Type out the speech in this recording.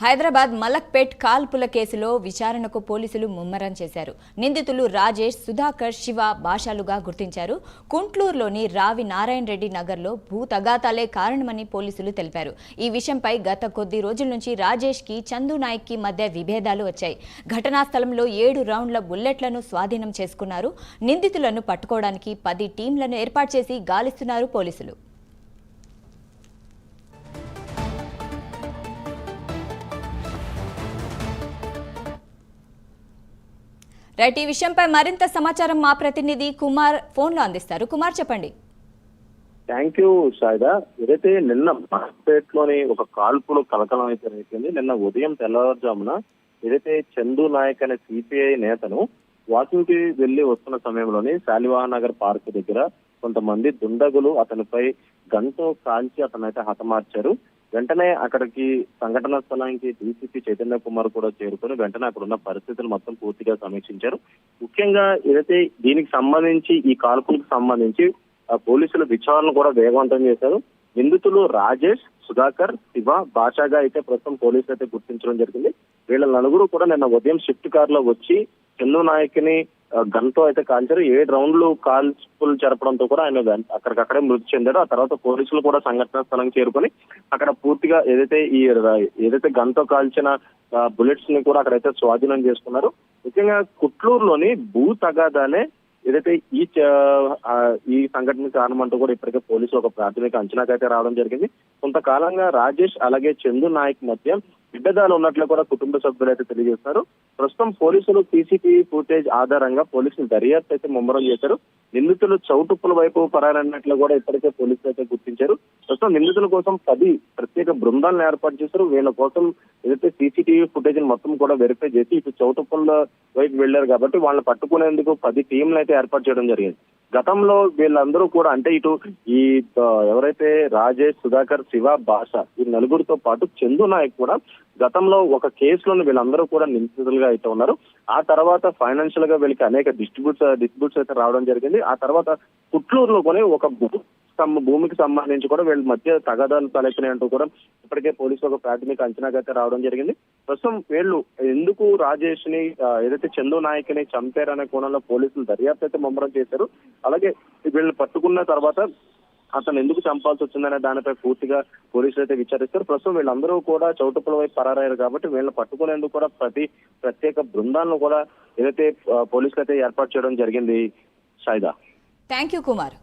హైదరాబాద్ మలక్పేట్ కాల్పుల కేసులో విచారణకు పోలీసులు ముమ్మరం చేశారు. నిందితులు రాజేష్, సుధాకర్, శివ భాషలుగా గుర్తించారు. కుంట్లూరులోని రావి నారాయణ రెడ్డి నగర్లో భూ తగాదాలే కారణమని పోలీసులు తెలిపారు. ఈ విషయంపై గత కొద్ది రోజుల నుంచి రాజేష్ కి చందు నాయక్ కి మధ్య విభేదాలు వచ్చాయి. ఘటనా స్థలంలో 7 రౌండ్ల బుల్లెట్లను స్వాధీనం చేసుకున్నారు. నిందితులను పట్టుకోవడానికి 10 టీంలను ఏర్పాటు చేసి గాలిస్తున్నారు పోలీసులు. రైట్, ఈ విషయంపై మరింత సమాచారం మా ప్రతినిధి కుమార్ ఫోన్లో అందిస్తారు. కుమార్, చెప్పండి. Thank you Saida. ఏదైతే నిన్న మలక్పేట్లోని ఒక కాల్పులు కలకలం అయితే రేపింది. నిన్న ఉదయం తెల్లవారుజామున ఏదైతే చందు నాయక్ అనే సిపిఐ నేతను వాకింగ్ కి వెళ్లి వస్తున్న సమయంలోని శాలివాహన్ నగర్ పార్క్ దగ్గర కొంతమంది దుండగులు అతనిపై గన్తో కాల్చి అతనైతే హతమార్చారు. వెంటనే అక్కడికి సంఘటనా స్థలానికి డీసీపీ చైతన్య కుమార్ కూడా చేరుకొని వెంటనే అక్కడ ఉన్న పరిస్థితులు మొత్తం పూర్తిగా సమీక్షించారు. ముఖ్యంగా ఏదైతే దీనికి సంబంధించి ఈ కాల్పులకు సంబంధించి పోలీసులు విచారణ కూడా వేగవంతం చేశారు. నిందితులు రాజేష్, సుధాకర్, శివ భాషగా అయితే ప్రస్తుతం పోలీసులు అయితే గుర్తించడం జరిగింది. వీళ్ళ నలుగురు కూడా నిన్న ఉదయం షిఫ్ట్ కార్ లో వచ్చి చందు నాయక్ ని గన్తో అయితే కాల్చారు. 7 రౌండ్లు కాల్పులు జరపడంతో కూడా ఆయన అక్కడికక్కడే మృతి చెందాడు. ఆ తర్వాత పోలీసులు కూడా సంఘటనా స్థలం చేరుకొని అక్కడ పూర్తిగా ఏదైతే గన్తో కాల్చిన బుల్లెట్స్ ని కూడా అక్కడైతే స్వాధీనం చేసుకున్నారు. ముఖ్యంగా కుట్లూరులోని భూ తగాదాలే ఏదైతే ఈ సంఘటన కారణమంటూ కూడా ఇప్పటికే పోలీసులు ఒక ప్రాథమిక అంచనాకైతే రావడం జరిగింది. కొంతకాలంగా రాజేష్ అలాగే చందు నాయక్ మధ్య విభేదాలు ఉన్నట్లు కూడా కుటుంబ సభ్యులు అయితే తెలియజేస్తున్నారు. ప్రస్తుతం పోలీసులు సీసీటీవీ ఫుటేజ్ ఆధారంగా పోలీసులు దర్యాప్తు అయితే ముమ్మరం చేశారు. నిందితులు చౌటుప్పుల వైపు పరారన్నట్లు కూడా ఇప్పటికే పోలీసులు అయితే గుర్తించారు. ప్రస్తుతం నిందితుల కోసం 10 ప్రత్యేక బృందాలను ఏర్పాటు చేశారు. వీళ్ళ కోసం ఏదైతే సీసీటీవీ ఫుటేజ్ మొత్తం కూడా వెరిఫై చేసి ఇటు చౌటుప్పుల వైపు వెళ్లారు కాబట్టి వాళ్ళని పట్టుకునేందుకు 10 టీంలు అయితే ఏర్పాటు చేయడం జరిగింది. గతంలో వీళ్ళందరూ కూడా అంటే ఇటు ఈ ఎవరైతే రాజేష్, సుధాకర్, శివ, భాష ఈ నలుగురితో పాటు చందు నాయక్ కూడా గతంలో ఒక కేసులోని వీళ్ళందరూ కూడా నిందితులుగా అయితే ఉన్నారు. ఆ తర్వాత ఫైనాన్షియల్ గా వీళ్ళకి అనేక డిస్ట్రిబ్యూట్స్ అయితే రావడం జరిగింది. ఆ తర్వాత కుట్లూరులో కొని ఒక భూమికి సంబంధించి కూడా వీళ్ళ మధ్య తగాదాలు తలెత్తినాయంటూ కూడా ఇప్పటికే పోలీసులు ఒక ప్రాథమిక అంచనాకైతే రావడం జరిగింది. ప్రస్తుతం వీళ్ళు ఎందుకు రాజేష్ ని ఏదైతే చందు నాయక్ ని చంపారనే కోణంలో పోలీసులు దర్యాప్తు అయితే ముమ్మరం చేశారు. అలాగే వీళ్ళని పట్టుకున్న తర్వాత అతను ఎందుకు చంపాల్సి వచ్చిందనే దానిపై పూర్తిగా పోలీసులు అయితే విచారిస్తారు. ప్రస్తుతం వీళ్ళందరూ కూడా చౌటుప్పుల వైపు పరారయ్యారు కాబట్టి వీళ్ళని పట్టుకునేందుకు కూడా ప్రత్యేక బృందాలను కూడా ఏదైతే పోలీసులు అయితే ఏర్పాటు చేయడం జరిగింది. సాయిదా. Thank you Kumar.